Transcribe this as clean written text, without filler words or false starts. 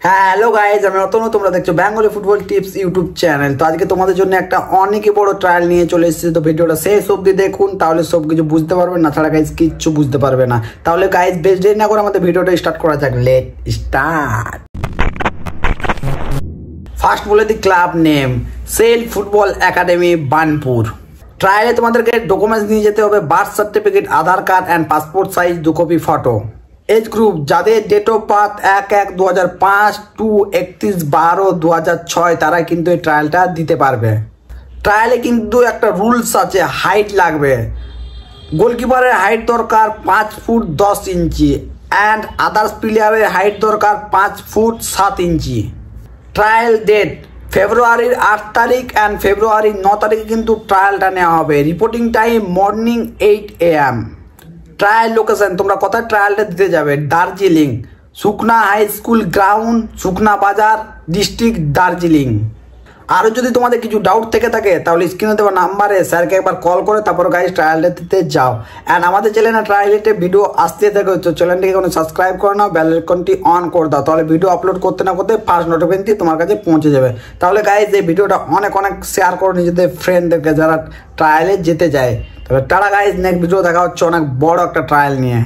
হ্যাঁ hello guys, আমি অতনু, তোমরা দেখছো Bengali football tips YouTube channel. তো আজকে তোমাদের জন্য একটা অনেকই বড় ট্রায়াল নিয়ে চলে এসেছি। তো ভিডিওটা শেষ অবধি দেখুন, তাহলে সব কিছু বুঝতে পারবেন, না ছাড়া গাইজ কিচ্ছু বুঝতে পারবে না। তাহলে গাইজ বেশ দেরি না করে আমাদের ভিডিওটা স্টার্ট করা যাক। Let start. ফার্স্ট বলে দিই club name, SAIL football academy Burnpur. ট্রায়ালে তোমাদেরকে ডকুমেন্টস নিয়ে যেতে হবে, birth certificate, Aadhaar card and passport size 2 copy photo. Age group যাদের ডেট অফ বার্থ 1/1/2005 টু 31/12/2006 তারা কিন্তু এই ট্রায়ালটা দিতে পারবে। ট্রায়ালে কিন্তু একটা রুলস আছে, হাইট লাগবে। গোলকিপারের হাইট দরকার 5 ফুট 10 ইঞ্চি অ্যান্ড আদার্স প্লেয়ারের হাইট দরকার 5 ফুট 7 ইঞ্চি। ট্রায়াল ডেট ফেব্রুয়ারির 8 তারিখ অ্যান্ড ফেব্রুয়ারির 9 তারিখে কিন্তু ট্রায়ালটা নেওয়া হবে। Reporting time morning 8 AM। Trial location, তোমরা কোথায় ট্রায়ালটা দিতে যাবে? দার্জিলিং, সুকনা হাই স্কুল গ্রাউন্ড, সুকনা বাজার, ডিস্ট্রিক্ট দার্জিলিং। আরও যদি তোমাদের কিছু ডাউট থেকে থাকে তাহলে স্ক্রিনে দেওয়া নাম্বারে স্যারকে একবার কল করে তারপর গাইজ ট্রায়ালটা দিতে যাও। অ্যান্ড আমাদের চ্যানেলে ট্রায়ালেটে ভিডিও আসতে থাকে, তো চ্যানেলটিকে কোনো সাবস্ক্রাইব করে নাও, বেল আইকনটি অন করে দাও, তাহলে ভিডিও আপলোড করতে না করতে ফার্স্ট নোটিফিকেশনটি তোমার কাছে পৌঁছে যাবে। তাহলে গাইজ এই ভিডিওটা অনেক শেয়ার করো নিজেদের ফ্রেন্ডদেরকে যারা ট্রায়ালে যেতে যায়। তবে টাটা গাইজ, নেক্সট ভিডিও দেখা হচ্ছে অনেক বড় একটা ট্রায়াল নিয়ে।